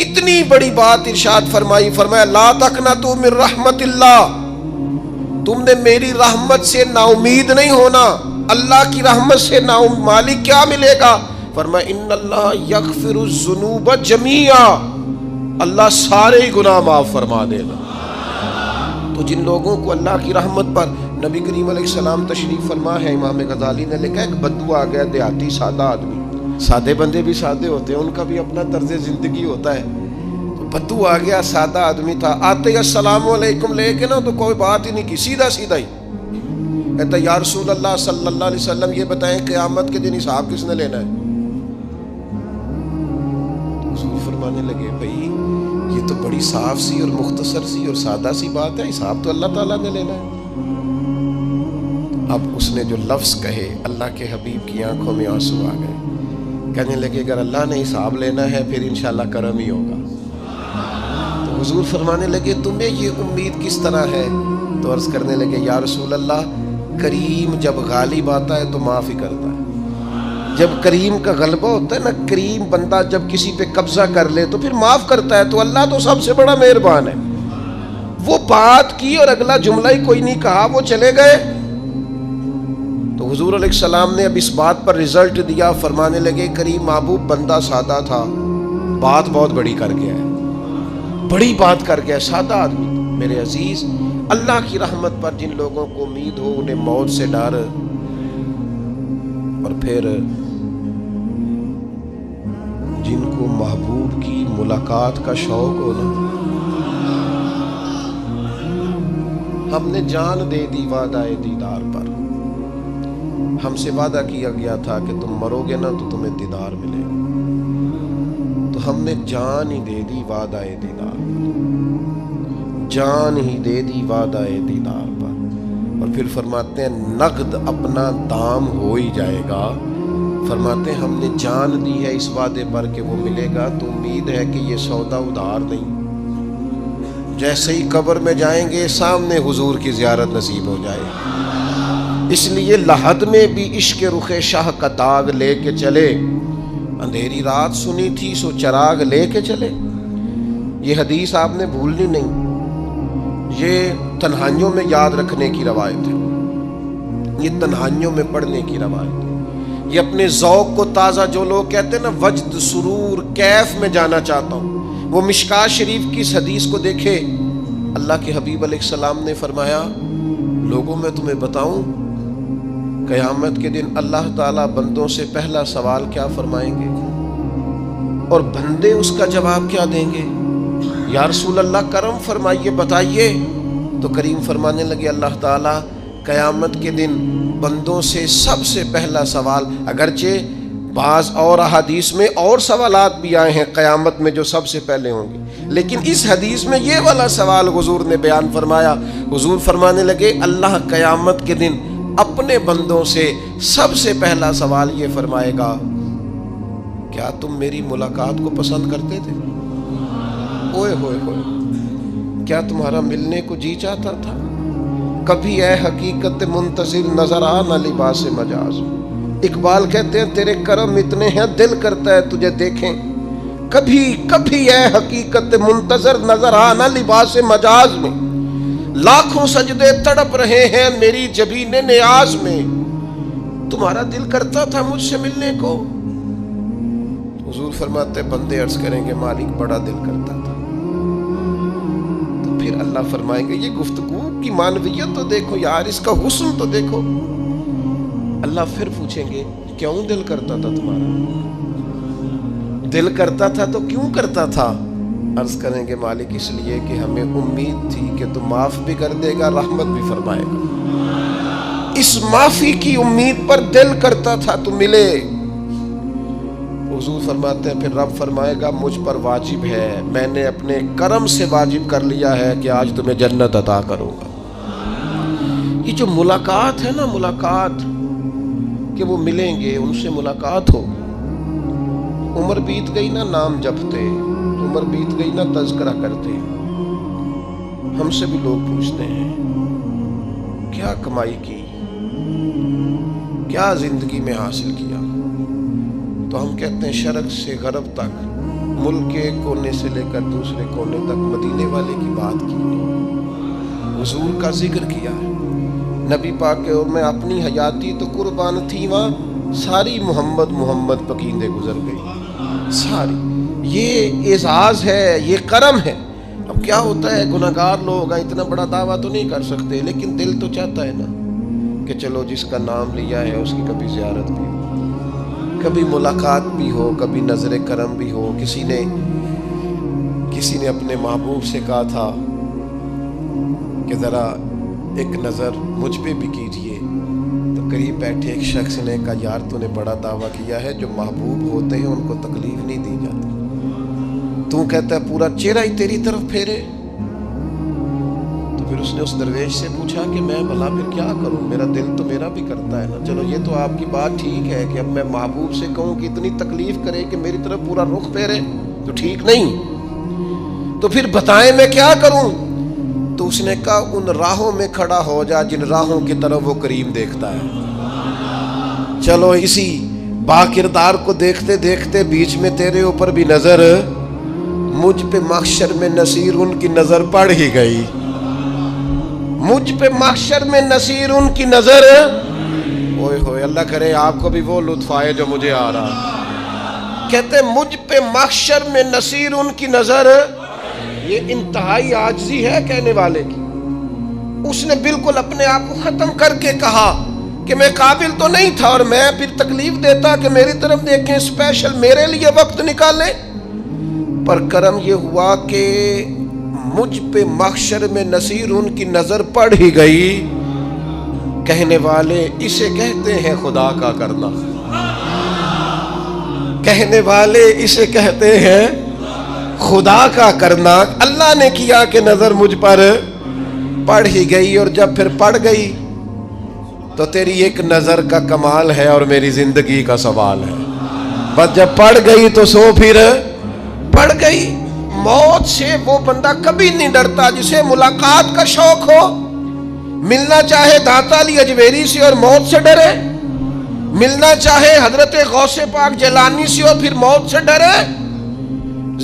کتنی بڑی بات ارشاد فرمائی، فرمایا لا تقنطوا من رحمت اللہ، تم نے میری رحمت سے نا امید نہیں ہونا۔ اللہ کی رحمت سے نا مالک کیا ملے گا؟ فرمایا ان اللہ یغفر الذنوب جمیعا، اللہ سارے گناہ معاف فرما دے گا۔ تو جن لوگوں کو اللہ کی رحمت پر نبی کریم علیہ السلام تشریف فرما ہے، امام غزالی نے لکھا ایک بدو آ گیا، دیہاتی سادہ آدمی، سادے بندے بھی سادے ہوتے ہیں، ان کا بھی اپنا طرز زندگی ہوتا ہے۔ تو بدو آ گیا، سادہ آدمی تھا، آتے ہی السلام علیکم لے کے نا تو کوئی بات ہی نہیں کی، سیدھا سیدھا ہی کہتا یا رسول اللہ صلی اللہ علیہ وسلم یہ بتائیں قیامت کے دن حساب کس نے لینا ہے؟ حضور فرمانے لگے بھائی یہ تو بڑی صاف سی اور مختصر سی اور سادہ سی بات ہے، حساب تو اللہ تعالیٰ نے لینا ہے۔ اب اس نے جو لفظ کہے اللہ کے حبیب کی آنکھوں میں آنسو آ گئے، کہنے لگے اگر اللہ نے حساب لینا ہے پھر انشاءاللہ کرم ہی ہوگا۔ تو حضور فرمانے لگے تمہیں یہ امید کس طرح ہے؟ تو عرض کرنے لگے یا رسول اللہ کریم جب غالب آتا ہے تو معاف ہی کرتا ہے۔ جب کریم کا غلبہ ہوتا ہے نا، کریم بندہ جب کسی پہ قبضہ کر لے تو پھر معاف کرتا ہے، تو اللہ تو سب سے بڑا مہربان ہے۔ وہ بات کی اور اگلا جملہ ہی کوئی نہیں کہا، وہ چلے گئے۔ تو حضور علیہ السلام نے اب اس بات پر رزلٹ دیا، فرمانے لگے کریم محبوب بندہ سادہ تھا، بات بہت بڑی کر گیا ہے، بڑی بات کر گیا، سادہ آدمی۔ میرے عزیز، اللہ کی رحمت پر جن لوگوں کو امید ہو، انہیں موت سے ڈر اور پھر جن کو محبوب کی ملاقات کا شوق ہو نا، ہم نے جان دے دی وعدہ دیدار پر، ہم سے وعدہ کیا گیا تھا کہ تم مرو گے نا تو تمہیں دیدار ملے گا، تو ہم نے جان ہی دے دی وعدہ دیدار پر، جان ہی دے دی وعدہ دیدار پر۔ اور پھر فرماتے ہیں نقد اپنا دام ہو ہی جائے گا، فرماتے ہیں ہم نے جان دی ہے اس وعدے پر کہ وہ ملے گا، تو امید ہے کہ یہ سودا ادھار نہیں، جیسے ہی قبر میں جائیں گے سامنے حضور کی زیارت نصیب ہو جائے گی۔ اس لیے لحد میں بھی عشق رخ شاہ کا داغ لے کے چلے، اندھیری رات سنی تھی سو چراغ لے کے چلے۔ یہ حدیث آپ نے بھولنی نہیں، یہ تنہائیوں میں یاد رکھنے کی روایت ہے، یہ تنہائیوں میں پڑھنے کی روایت ہے۔ یہ اپنے ذوق کو تازہ، جو لوگ کہتے ہیں نا وجد سرور کیف میں جانا چاہتا ہوں، وہ مشکات شریف کی اس حدیث کو دیکھے۔ اللہ کے حبیب علیہ السلام نے فرمایا لوگوں میں تمہیں بتاؤں قیامت کے دن اللہ تعالیٰ بندوں سے پہلا سوال کیا فرمائیں گے اور بندے اس کا جواب کیا دیں گے؟ یا رسول اللہ کرم فرمائیے، بتائیے۔ تو کریم فرمانے لگے اللہ تعالیٰ قیامت کے دن بندوں سے سب سے پہلا سوال، اگرچہ بعض اور احادیث میں اور سوالات بھی آئے ہیں قیامت میں جو سب سے پہلے ہوں گے، لیکن اس حدیث میں یہ والا سوال حضور نے بیان فرمایا۔ حضور فرمانے لگے اللہ قیامت کے دن اپنے بندوں سے سب سے پہلا سوال یہ فرمائے گا کیا تم میری ملاقات کو پسند کرتے تھے؟ اوئے ہوئے ہوئے، کیا تمہارا ملنے کو جی چاہتا تھا؟ کبھی اے حقیقت منتظر نظر آ نہ لباس مجاز۔ اقبال کہتے ہیں تیرے کرم اتنے ہیں دل کرتا ہے تجھے دیکھیں، کبھی کبھی اے حقیقت منتظر نظر آ نہ لباس مجاز میں، لاکھوں سجدے تڑپ رہے ہیں میری جبین نیاز میں، تمہارا دل کرتا تھا مجھ سے ملنے کو؟ حضور فرماتے بندے عرض کریں گے مالک بڑا دل کرتا تھا۔ تو پھر اللہ فرمائیں گے یہ گفتگو کی معنویت تو دیکھو یار، اس کا حسن تو دیکھو۔ اللہ پھر پوچھیں گے کیوں دل کرتا تھا تمہارا؟ دل کرتا تھا تو کیوں کرتا تھا؟ عرض کریں گے مالک اس لیے کہ ہمیں امید تھی کہ تو معاف بھی کر دے گا، رحمت بھی فرمائے گا، اس معافی کی امید پر دل کرتا تھا تو ملے۔ حضور فرماتے ہیں پھر رب فرمائے گا مجھ پر واجب ہے، میں نے اپنے کرم سے واجب کر لیا ہے کہ آج تمہیں جنت عطا کروں گا۔ یہ جو ملاقات ہے نا، ملاقات کہ وہ ملیں گے، ان سے ملاقات ہو۔ عمر بیت گئی نا نام جپتے، عمر بیت گئی نا تذکرہ کرتے، ہم سے بھی لوگ پوچھتے ہیں کیا کمائی کی، کیا زندگی میں حاصل کیا، تو ہم کہتے ہیں شرق سے غرب تک ملک کے ایک کونے سے لے کر دوسرے کونے تک مدینے والے کی بات کی، حضور کا ذکر کیا ہے۔ نبی پاک کے اور میں اپنی حیاتی تو قربان تھی وہاں ساری محمد محمد پکیندے گزر گئی ساری۔ یہ اعزاز ہے، یہ کرم ہے۔ اب کیا ہوتا ہے، گناہگار لوگ اتنا بڑا دعویٰ تو نہیں کر سکتے، لیکن دل تو چاہتا ہے نا کہ چلو جس کا نام لیا ہے اس کی کبھی زیارت بھی ہو، کبھی ملاقات بھی ہو، کبھی نظر کرم بھی ہو۔ کسی نے اپنے محبوب سے کہا تھا کہ ذرا ایک نظر مجھ پہ بھی کیجئے، تو قریب بیٹھے ایک شخص نے کہا یار تو نے بڑا دعویٰ کیا ہے، جو محبوب ہوتے ہیں ان کو تکلیف نہیں دی جاتی، تو کہتا ہے پورا چہرہ ہی تیری طرف پھیرے۔ تو پھر اس نے اس درویش سے پوچھا کہ میں بھلا پھر کیا کروں، میرا دل تو میرا بھی کرتا ہے نا۔ چلو یہ تو آپ کی بات ٹھیک ہے کہ اب میں محبوب سے کہوں کہ اتنی تکلیف کرے کہ میری طرف پورا رخ پھیرے تو ٹھیک نہیں، تو پھر بتائیں میں کیا کروں؟ تو اس نے کہا ان راہوں میں کھڑا ہو جا جن راہوں کی طرف وہ کریم دیکھتا ہے۔ چلو اسی با کردار کو دیکھتے دیکھتے بیچ میں تیرے اوپر بھی نظر، مجھ پہ محشر میں نصیر ان کی نظر پڑ ہی گئی، مجھ پہ محشر میں نصیر ان کی نظر۔ اوئے ہوئے، اللہ کرے آپ کو بھی وہ لطف آئے جو مجھے آ رہا۔ کہتے مجھ پہ محشر میں نصیر ان کی نظر۔ یہ انتہائی عاجزی ہے کہنے والے کی۔ اس نے بالکل اپنے آپ کو ختم کر کے کہا کہ میں قابل تو نہیں تھا، اور میں پھر تکلیف دیتا کہ میری طرف دیکھیں، اسپیشل میرے لیے وقت نکالیں۔ پر کرم یہ ہوا کہ مجھ پہ محشر میں نصیر ان کی نظر پڑ ہی گئی۔ کہنے والے اسے کہتے ہیں خدا کا کرنا، کہنے والے اسے کہتے ہیں خدا کا کرنا۔ اللہ نے کیا کہ نظر مجھ پر پڑ ہی گئی، اور جب پھر پڑ گئی تو تیری ایک نظر کا کمال ہے اور میری زندگی کا سوال ہے۔ بس جب پڑ گئی تو سو پھر پڑ گئی۔ موت سے وہ بندہ کبھی نہیں ڈرتا جسے ملاقات کا شوق ہو۔ ملنا چاہے داتا علی اجویری سے اور موت سے ڈرے، ملنا چاہے حضرت غوث پاک جیلانی سے اور پھر موت سے ڈرے۔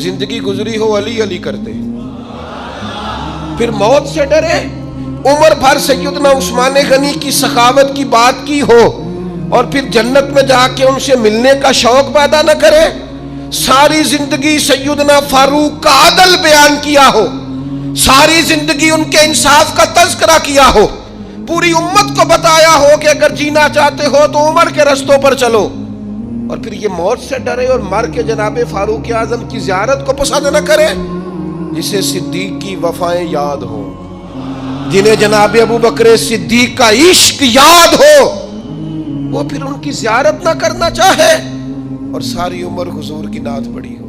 زندگی گزری ہو علی علی کرتے پھر موت سے ڈرے۔ عمر بھر سیدنا عثمان غنی کی سخاوت کی بات کی ہو اور پھر جنت میں جا کے ان سے ملنے کا شوق پیدا نہ کرے۔ ساری زندگی سیدنا فاروق کا عدل بیان کیا ہو، ساری زندگی ان کے انصاف کا تذکرہ کیا ہو، پوری امت کو بتایا ہو کہ اگر جینا چاہتے ہو تو عمر کے رستوں پر چلو، اور پھر یہ موت سے ڈرے اور مر کے جناب فاروق اعظم کی زیارت کو پسند نہ کرے۔ جسے صدیق کی وفائیں یاد ہو، جنہیں جناب ابو بکر صدیق کا عشق یاد ہو، وہ پھر ان کی زیارت نہ کرنا چاہے اور ساری عمر حضور کی نعت پڑھی ہو۔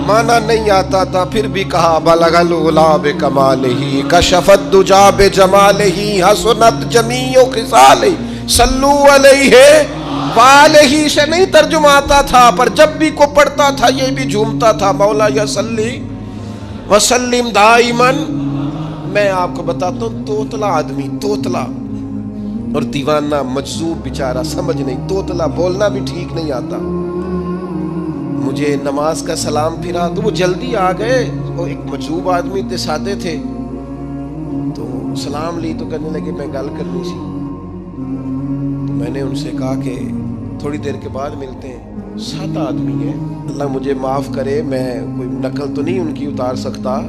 مانا نہیں آتا تھا پھر بھی کہا بلغ العلا بکمالہ کشف الدجا بجمالہ حسنت جمیع خصالہ صلو علیہ والہ سے نہیں ترجمہ آتا تھا، پر جب بھی کو پڑھتا تھا یہ بھی جھومتا تھا مولا یا صلی وسلم دائماً۔ میں آپ کو بتاتا ہوں، توتلا آدمی، توتلا اور دیوانہ مجذوب بیچارہ، سمجھ نہیں، توتلا بولنا بھی ٹھیک نہیں آتا۔ مجھے نماز کا سلام پھرا تو وہ جلدی آ گئے، وہ ایک مجذوب آدمی تھے، سادے تھے، تو سلام لی تو کہنے لگے میں گل کرنی سی۔ تو میں نے ان سے کہا کہ تھوڑی دیر کے بعد ملتے ہیں۔ سادہ آدمی ہے، اللہ مجھے معاف کرے، میں کوئی نقل تو نہیں ان کی اتار سکتا۔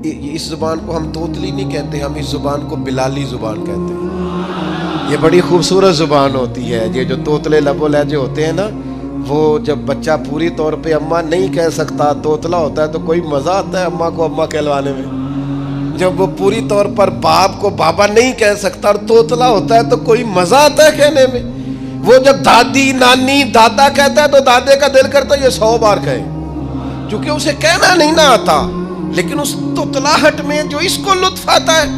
اس زبان کو ہم توتلی نہیں کہتے، ہم اس زبان کو بلالی زبان کہتے ہیں۔ یہ بڑی خوبصورت زبان ہوتی ہے۔ یہ جو توتلے لب و لہجے ہوتے ہیں نا، وہ جب بچہ پوری طور پہ اماں نہیں کہہ سکتا، توتلا ہوتا ہے، تو کوئی مزہ آتا ہے اماں کو اماں کہلوانے میں۔ جب وہ پوری طور پر باپ کو بابا نہیں کہہ سکتا اور توتلا ہوتا ہے تو کوئی مزہ آتا ہے کہنے میں۔ وہ جب دادی نانی دادا کہتا ہے تو دادے کا دل کرتا ہے یہ 100 بار کہے، چونکہ اسے کہنا نہیں نہ آتا، لیکن اس توتلاہٹ میں جو اس کو لطف آتا ہے۔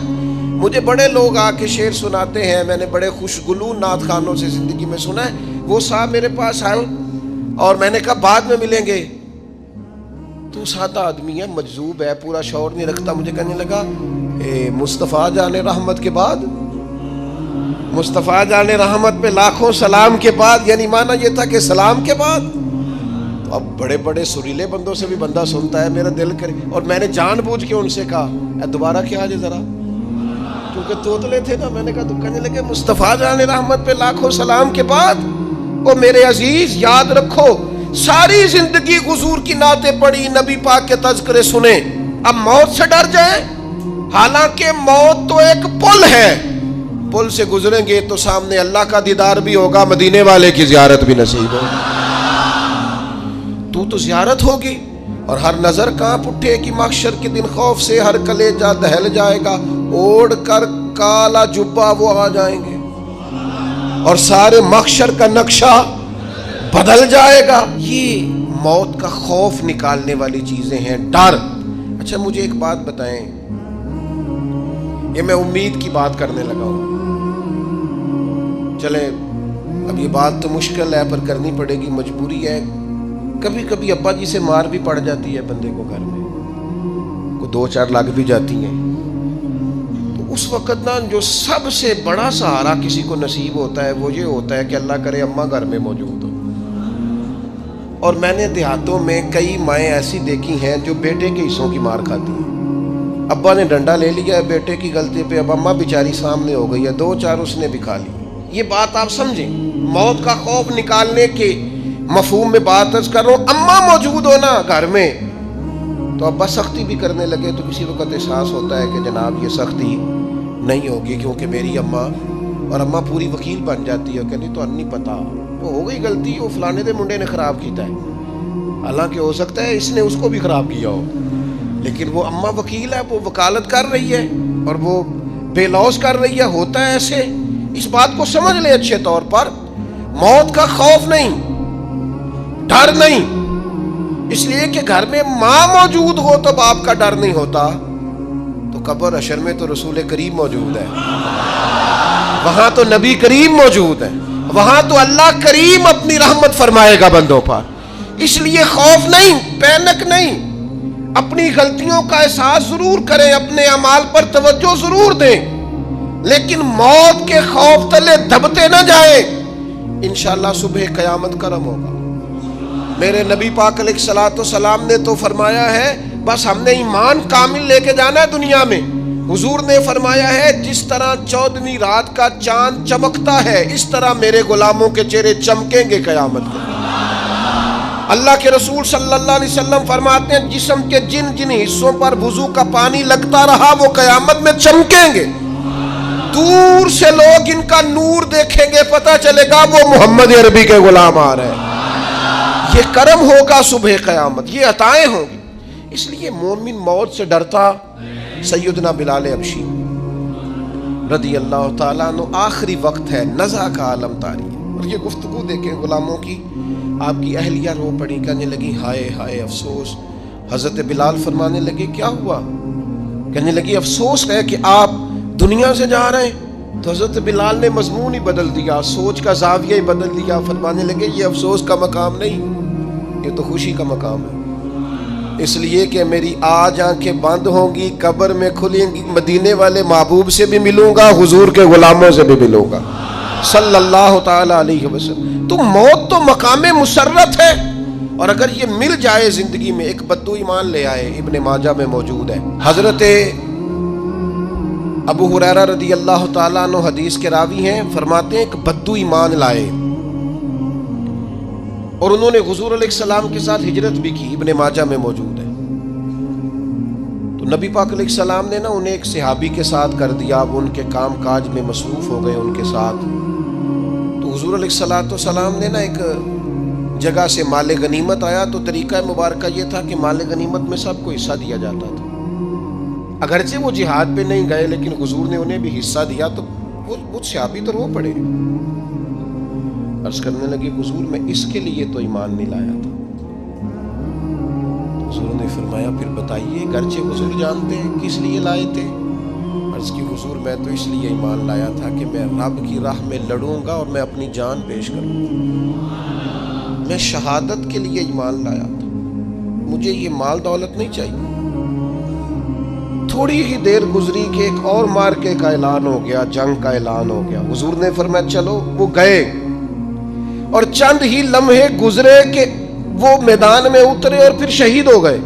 مجھے بڑے لوگ آ کے شعر سناتے ہیں، میں نے بڑے خوشگلو نعت خانوں سے زندگی میں سنا ہے۔ وہ صاحب میرے پاس آئے اور میں نے کہا بعد میں ملیں گے، تو سادہ آدمی ہے، مجذوب ہے، پورا شعور نہیں رکھتا۔ مجھے کہنے لگا مصطفیٰ جان رحمت کے بعد، مصطفیٰ جان رحمت پہ لاکھوں سلام کے بعد، یعنی معنی یہ تھا کہ سلام کے بعد۔ تو اب بڑے بڑے سریلے بندوں سے بھی بندہ سنتا ہے میرا دل کرے، اور میں نے جان بوجھ کے ان سے کہا دوبارہ کیا جی ذرا، کیونکہ توتلے تھے نا، میں نے کہا تو کہنے لگے مصطفیٰ جان رحمت پہ لاکھوں سلام کے بعد وہ میرے عزیز یاد رکھو ساری زندگی حضور کی نعتیں پڑھی، نبی پاک کے تذکرے سنے، اب موت سے ڈر جائیں؟ حالانکہ موت تو ایک پل ہے، پل سے گزریں گے تو سامنے اللہ کا دیدار بھی ہوگا، مدینے والے کی زیارت بھی نصیب ہوگی، تو زیارت ہوگی، اور ہر نظر کانپ اٹھے کہ محشر کے دن خوف سے ہر کلیجہ دہل جائے گا، اوڑھ کر کالا جبہ وہ آ جائیں گے اور سارے محشر کا نقشہ بدل جائے گا۔ یہ موت کا خوف نکالنے والی چیزیں ہیں، ڈر۔ اچھا مجھے ایک بات بتائیں، یہ میں امید کی بات کرنے لگا ہوں، چلیں اب یہ بات تو مشکل ہے پر کرنی پڑے گی، مجبوری ہے۔ کبھی کبھی ابا جی سے مار بھی پڑ جاتی ہے بندے کو، گھر میں کوئی 2-4 لگ بھی جاتی ہیں، تو اس وقت نا جو سب سے بڑا سہارا کسی کو نصیب ہوتا ہے وہ یہ ہوتا ہے کہ اللہ کرے اماں گھر میں موجود ہو۔ اور میں نے دیہاتوں میں کئی مائیں ایسی دیکھی ہیں جو بیٹے کے حصوں کی مار کھاتی ہیں، ابا نے ڈنڈا لے لیا ہے بیٹے کی غلطی پہ، اب اماں بیچاری سامنے ہو گئی ہے، 2-4 اس نے بھی کھا لی۔ یہ بات آپ سمجھیں، موت کا خوف نکالنے کے مفہوم میں بات عرض کر رہا ہوں۔ اماں موجود ہونا گھر میں تو ابا سختی بھی کرنے لگے تو کسی وقت احساس ہوتا ہے کہ جناب یہ سختی نہیں ہوگی کیونکہ میری اماں، اور اماں پوری وکیل بن جاتی ہے، کہنی تو نہیں پتا وہ ہو گئی غلطی، وہ فلانے دے منڈے نے خراب کیتا ہے، حالانکہ ہو سکتا ہے اس نے اس کو بھی خراب کیا ہو، لیکن وہ اماں وکیل ہے، وہ وکالت کر رہی ہے اور وہ بے لوث کر رہی ہے، ہوتا ہے ایسے۔ اس بات کو سمجھ لیں اچھے طور پر، موت کا خوف نہیں، ڈر نہیں، اس لیے کہ گھر میں ماں موجود ہو تو باپ کا ڈر نہیں ہوتا، تو قبر حشر میں تو رسول کریم موجود ہے، وہاں تو نبی کریم موجود ہے، وہاں تو اللہ کریم اپنی رحمت فرمائے گا بندوں پر، اس لیے خوف نہیں، پینک نہیں، اپنی غلطیوں کا احساس ضرور کریں، اپنے اعمال پر توجہ ضرور دیں، لیکن موت کے خوف تلے دبتے نہ جائیں، انشاءاللہ صبح قیامت کرم ہوگا۔ میرے نبی پاک علیہ الصلوۃ والسلام نے تو فرمایا ہے بس ہم نے ایمان کامل لے کے جانا ہے دنیا میں۔ حضور نے فرمایا ہے جس طرح 14ویں رات کا چاند چمکتا ہے اس طرح میرے غلاموں کے چہرے چمکیں گے قیامت کو۔ اللہ کے رسول صلی اللہ علیہ وسلم فرماتے ہیں جسم کے جن جن حصوں پر وضو کا پانی لگتا رہا وہ قیامت میں چمکیں گے، دور سے لوگ ان کا نور دیکھیں گے، پتہ چلے گا وہ محمد عربی کے غلام آ رہے ہیں۔ یہ کرم ہوگا صبح قیامت، یہ عطائیں ہوں گی، اس لیے مومن موت سے ڈرتا۔ سیدنا بلال حبشی رضی اللہ تعالیٰ عنہ، آخری وقت ہے، نزع کا عالم طاری ہے، اور یہ گفتگو دیکھیں غلاموں کی، آپ کی اہلیہ رو پڑی، کہنے لگی ہائے ہائے افسوس۔ حضرت بلال فرمانے لگے کیا ہوا؟ کہنے لگی افسوس ہے کہ آپ دنیا سے جا رہے ہیں۔ تو حضرت بلال نے مضمون ہی بدل دیا، سوچ کا زاویہ ہی بدل دیا، فرمانے لگے یہ افسوس کا مقام نہیں، یہ تو خوشی کا مقام ہے، اس لیے کہ میری آج آنکھیں بند ہوں گی، قبر میں کھلیں گی، مدینے والے محبوب سے بھی ملوں گا، حضور کے غلاموں سے بھی ملوں گا صلی اللہ تعالی علیہ وسلم۔ تو موت تو مقام مسرت ہے، اور اگر یہ مل جائے زندگی میں، ایک بدو ایمان لے آئے، ابن ماجہ میں موجود ہے، حضرت ابو ہریرہ رضی اللہ تعالیٰ عنہ حدیث کے راوی ہیں، فرماتے ہیں ایک بدو ایمان لائے اور انہوں نے حضور علیہ السلام کے ساتھ ہجرت بھی کی، ابن ماجہ میں موجود ہے۔ تو نبی پاک علیہ السلام نے نا انہیں ایک صحابی کے ساتھ کر دیا، وہ ان کے کام کاج میں مصروف ہو گئے ان کے ساتھ۔ تو حضور علیہ السلام نے نا ایک جگہ سے مال غنیمت آیا، تو طریقہ مبارکہ یہ تھا کہ مال غنیمت میں سب کو حصہ دیا جاتا تھا، اگرچہ وہ جہاد پہ نہیں گئے لیکن حضور نے انہیں بھی حصہ دیا، تو وہ صحابی تو رو پڑے، عرض کرنے لگے حضور میں اس کے لیے تو ایمان نہیں لایا تھا۔ حضور نے فرمایا پھر بتائیے، گرچہ حضور جانتے ہیں کس لیے لائے تھے؟ عرض کی حضور میں تو اس لیے ایمان لایا تھا کہ میں رب کی راہ میں لڑوں گا اور میں اپنی جان پیش کروں گا، میں شہادت کے لیے ایمان لایا تھا، مجھے یہ مال دولت نہیں چاہیے۔ تھوڑی ہی دیر گزری کہ ایک اور مارکے کا اعلان ہو گیا، جنگ کا اعلان ہو گیا۔ حضور نے فرمایا چلو، وہ گئے اور چند ہی لمحے گزرے کہ وہ میدان میں اترے اور پھر شہید ہو گئے.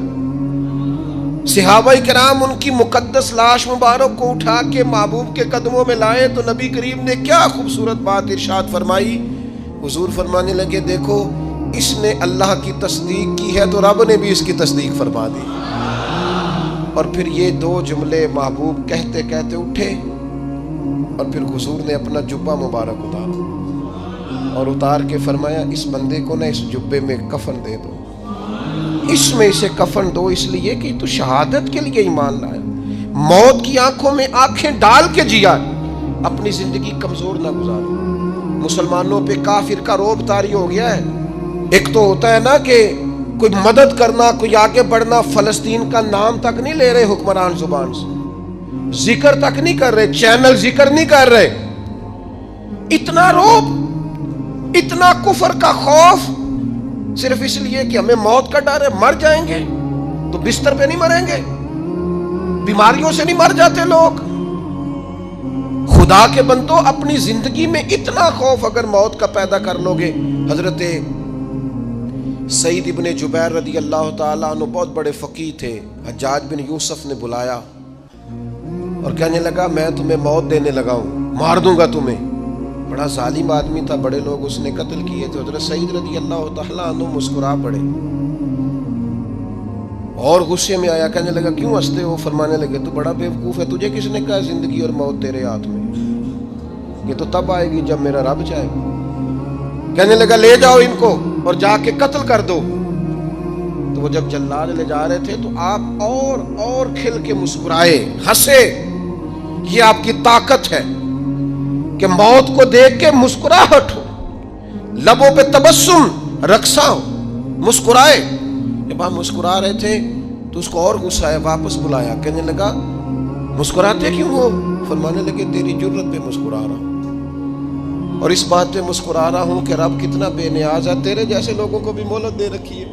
صحابہ کرام ان کی مقدس لاش مبارک کو اٹھا کے محبوب کے قدموں میں لائے تو نبی کریم نے کیا خوبصورت بات ارشاد فرمائی. حضور فرمانے لگے دیکھو اس نے اللہ کی تصدیق کی ہے تو رب نے بھی اس کی تصدیق فرما دی. اور پھر یہ دو جملے محبوب کہتے کہتے اٹھے اور پھر حضور نے اپنا جبہ مبارک اتارا اور اتار کے فرمایا اس بندے کو نہ اس جبے میں کفن دے دو, اس میں اسے کفن دو, اس لیے کہ تو شہادت کے لیے ایمان لایا, موت کی آنکھوں میں آنکھیں ڈال کے جیا, اپنی زندگی کمزور نہ گزاری. مسلمانوں پہ کافر کا رعب طاری ہو گیا ہے. ایک تو ہوتا ہے نا کہ کوئی مدد کرنا, کوئی آگے بڑھنا, فلسطین کا نام تک نہیں لے رہے حکمران زبان سے, ذکر تک نہیں کر رہے, چینل ذکر نہیں کر رہے. اتنا رعب, اتنا کفر کا خوف, صرف اس لیے کہ ہمیں موت کا ڈر ہے. مر جائیں گے تو بستر پہ نہیں مریں گے, بیماریوں سے نہیں مر جاتے لوگ. خدا کے بندو اپنی زندگی میں اتنا خوف اگر موت کا پیدا کر لو گے. حضرت سعید ابن جبیر رضی اللہ تعالیٰ عنہ بہت بڑے فقیہ تھے. حجاج بن یوسف نے بلایا اور کہنے لگا میں تمہیں موت دینے لگا ہوں, مار دوں گا تمہیں. بڑا ظالم آدمی تھا, بڑے لوگ اس نے قتل کیے تھے. حضرت سعید رضی اللہ تعالیٰ عنہ مسکرا پڑے اور غصے میں آیا, کہنے لگا کیوں ہنستے ہو؟ فرمانے لگے تو بڑا بیوقوف ہے, تجھے کس نے کہا زندگی اور موت تیرے ہاتھ میں, یہ تو تب آئے گی جب میرا رب چاہے گا. کہنے لگا لے جاؤ ان کو اور جا کے قتل کر دو. تو وہ جب جلاد لے جا رہے تھے تو آپ اور کھل کے مسکرائے, ہنسے. یہ آپ کی طاقت ہے کہ موت کو دیکھ کے مسکراہٹ ہو, لبوں پہ تبسم رقصہ ہو, مسکرائے. جب آپ مسکرا رہے تھے تو اس کو اور غصہ آیا, واپس بلایا. کہنے لگا مسکراتے کیوں ہو؟ فرمانے لگے تیری جرت پہ مسکرا رہا ہوں, اور اس بات پہ مسکرا رہا ہوں کہ رب کتنا بے نیاز ہے, تیرے جیسے لوگوں کو بھی مہلت دے رکھی ہے.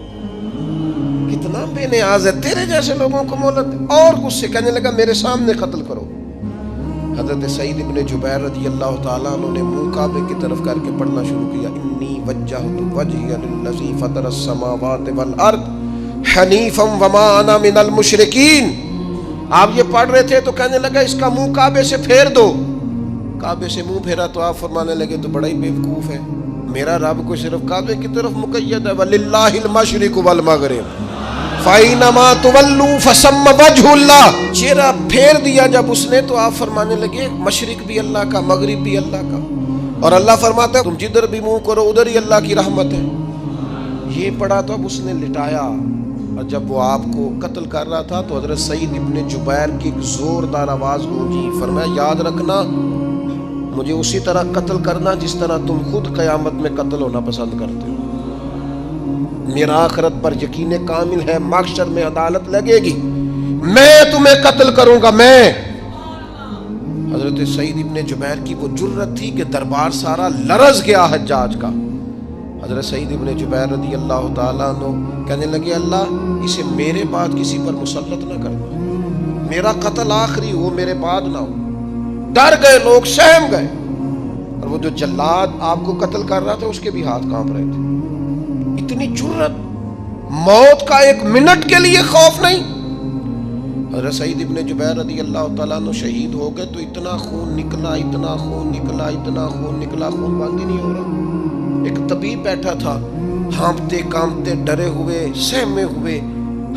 کتنا بے نیاز ہے, تیرے جیسے لوگوں کو مہلت دے. اور غصے, کہنے لگا میرے سامنے قتل کرو. حضرت سعید ابن جبیر رضی اللہ تعالیٰ عنہ نے منہ کعبے کی طرف کر کے پڑھنا شروع کیا, انی وجہت وجہی للذی فطر السماوات والارض حنیفا وما انا من المشرکین. آپ یہ پڑھ رہے تھے تو کہنے لگا اس کا منہ کعبے سے پھیر دو. کعبے سے منہ پھیرا تو آپ فرمانے لگے تو بڑا ہی بیوقوف ہے, میرا رب کو صرف کعبے کی طرف مقید ہے, وَلِلَّهِ الْمَشْرِقُ وَالْمَغْرِبُ فَأَيْنَمَا تُوَلُّوا فَثَمَّ وَجْهُ اللَّهِ. چہرہ پھیر دیا جب اس نے تو آپ فرمانے لگے مشرق بھی اللہ کا, مغرب بھی اللہ کا, اور اللہ فرماتا ہے تم جدھر بھی منہ کرو ادھر ہی اللہ کی رحمت ہے. یہ پڑھا تو اب اس نے لٹایا, اور جب وہ آپ کو قتل کر رہا تھا تو حضرت سعید ابن جبیر کی ایک زوردار آواز گونجی. فرمایا یاد رکھنا مجھے اسی طرح قتل کرنا جس طرح تم خود قیامت میں قتل ہونا پسند کرتے ہو. میرا آخرت پر یقین کامل ہے, محشر میں عدالت لگے گی, میں تمہیں قتل کروں گا میں. حضرت سعید ابن جبیر کی وہ جرت تھی کہ دربار سارا لرز گیا حجاج کا. حضرت سعید ابن جبیر رضی اللہ تعالیٰ عنہ کہنے لگے اللہ اسے میرے بعد کسی پر مسلط نہ کرنا, میرا قتل آخری ہو, میرے بعد نہ ہو. ڈر گئے لوگ, سہم گئے, اور وہ جو جلاد آپ کو قتل کر رہا تھا اس کے بھی ہاتھ کانپ رہے تھے. اتنی جرت, موت کا ایک منٹ کے لیے خوف نہیں. حضرت سعید ابن جبیر رضی اللہ تعالیٰ عنہ شہید ہو گئے تو اتنا خون نکلا, اتنا خون نکلا, اتنا خون نکلا, خون بند ہی نہیں ہو رہا. ایک طبیب بیٹھا تھا, ہانپتے کانپتے ڈرے ہوئے سہمے ہوئے.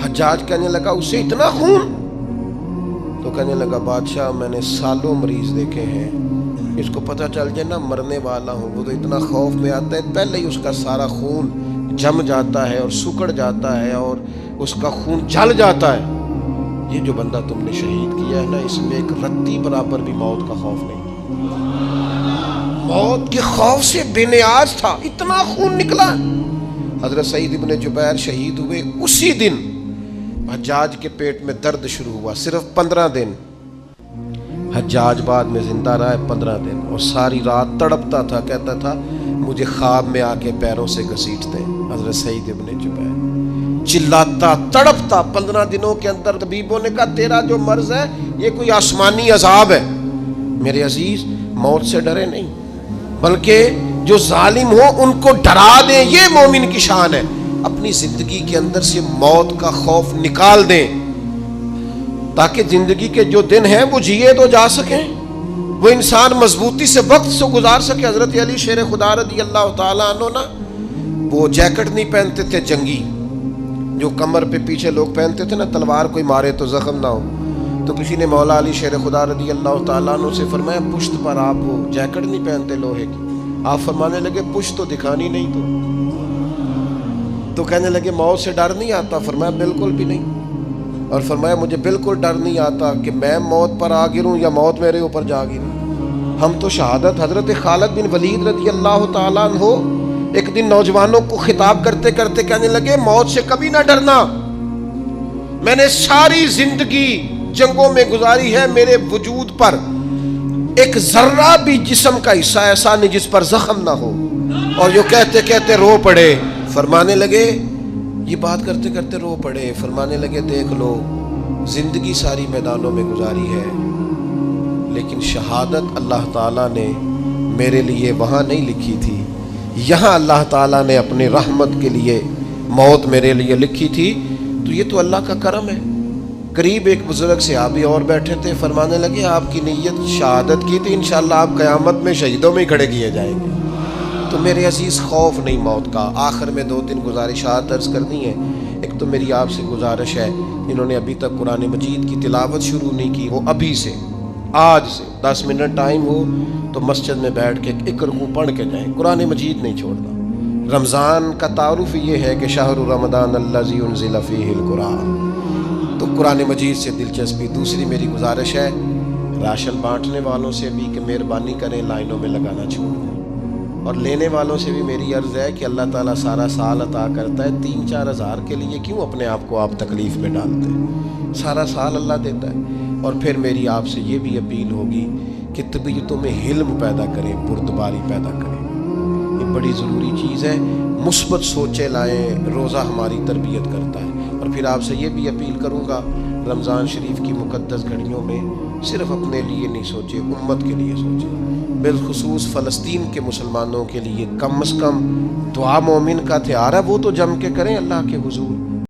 حجاج کہنے لگا اسے اتنا خون؟ تو کہنے لگا بادشاہ میں نے سالوں مریض دیکھے ہیں, اس کو پتہ چل جائے نا مرنے والا ہوں وہ تو اتنا خوف میں آتا ہے, پہلے ہی اس کا سارا خون جم جاتا ہے اور سکڑ جاتا ہے اور اس کا خون جل جاتا ہے. یہ جو بندہ تم نے شہید کیا ہے نا اس میں ایک رتی برابر بھی موت کا خوف نہیں, موت کے خوف سے بے نیاز تھا, اتنا خون نکلا. حضرت سعید ابن جبیر شہید ہوئے اسی دن حجاج کے پیٹ میں درد شروع ہوا, صرف 15 دن. حجاج بعد میں زندہ رہا 15 دن, اور ساری رات تڑپتا تھا, کہتا تھا مجھے خواب میں آ کے پیروں سے گھسیٹتے. حضرت سعید ابن جبیر چلاتا تڑپتا 15 دنوں کے اندر. طبیبوں نے کہا تیرا جو مرض ہے یہ کوئی آسمانی عذاب ہے. میرے عزیز موت سے ڈرے نہیں, بلکہ جو ظالم ہو ان کو ڈرا دیں, یہ مومن کی شان ہے. اپنی زندگی کے اندر سے موت کا خوف نکال دیں، تاکہ زندگی کے جو دن ہیں وہ جیے تو جا سکیں، وہ انسان مضبوطی سے وقت سے گزار سکے۔ حضرت علی شیر خدا رضی اللہ تعالیٰ عنہ نا وہ جیکٹ نہیں پہنتے تھے جنگی، جو کمر پہ پیچھے لوگ پہنتے تھے نا، تلوار کوئی مارے تو زخم نہ ہو۔ تو کسی نے مولا علی شیر خدا رضی اللہ تعالیٰ عنہ سے فرمایا پشت پر آپ وہ جیکٹ نہیں پہنتے لوہے کی؟ آپ فرمانے لگے پشت تو دکھانی نہیں تو کہنے لگے موت سے ڈر نہیں آتا؟ فرمایا بالکل بھی نہیں، اور فرمایا مجھے بالکل ڈر نہیں آتا کہ میں موت پر آ گروں یا موت میرے اوپر جا گرے۔ ہم تو شہادت حضرت خالد بن ولید رضی اللہ تعالیٰ عنہ ایک دن نوجوانوں کو خطاب کرتے کرتے کہنے لگے موت سے کبھی نہ ڈرنا، میں نے ساری زندگی جنگوں میں گزاری ہے، میرے وجود پر ایک ذرہ بھی جسم کا حصہ ایسا نہیں جس پر زخم نہ ہو۔ اور جو کہتے کہتے رو پڑے، فرمانے لگے یہ بات کرتے کرتے رو پڑے، فرمانے لگے دیکھ لو زندگی ساری میدانوں میں گزاری ہے، لیکن شہادت اللہ تعالیٰ نے میرے لیے وہاں نہیں لکھی تھی، یہاں اللہ تعالیٰ نے اپنی رحمت کے لیے موت میرے لیے لکھی تھی۔ تو یہ تو اللہ کا کرم ہے۔ قریب ایک بزرگ صحابی اور بیٹھے تھے، فرمانے لگے آپ کی نیت شہادت کی تھی، انشاءاللہ آپ قیامت میں شہیدوں میں کھڑے کیے جائیں گے۔ تو میرے عزیز خوف نہیں موت کا۔ آخر میں 2-3 گزارشات عرض کرنی ہے۔ ایک تو میری آپ سے گزارش ہے، انہوں نے ابھی تک قرآن مجید کی تلاوت شروع نہیں کی، وہ ابھی سے آج سے 10 منٹ ٹائم ہو تو مسجد میں بیٹھ کے ایک رکوع پڑھ کے جائیں، قرآن مجید نہیں چھوڑنا۔ رمضان کا تعارف یہ ہے کہ شہر رمضان الذی انزل فیہ القرآن، تو قرآن مجید سے دلچسپی۔ دوسری میری گزارش ہے راشن بانٹنے والوں سے بھی کہ مہربانی کریں لائنوں میں لگانا چھوڑ دیں، اور لینے والوں سے بھی میری عرض ہے کہ اللہ تعالیٰ سارا سال عطا کرتا ہے، 3-4 ہزار کے لیے کیوں اپنے آپ کو آپ تکلیف میں ڈالتے ہیں؟ سارا سال اللہ دیتا ہے۔ اور پھر میری آپ سے یہ بھی اپیل ہوگی کہ طبیعتوں میں حلم پیدا کریں، بردباری پیدا کریں، یہ بڑی ضروری چیز ہے۔ مثبت سوچیں لائیں، روزہ ہماری تربیت کرتا ہے۔ اور پھر آپ سے یہ بھی اپیل کروں گا رمضان شریف کی مقدس گھڑیوں میں صرف اپنے لیے نہیں سوچے، امت کے لیے سوچیں، بالخصوص فلسطین کے مسلمانوں کے لیے کم از کم دعا مومن کا ہتھیار ہے، وہ تو جم کے کریں اللہ کے حضور۔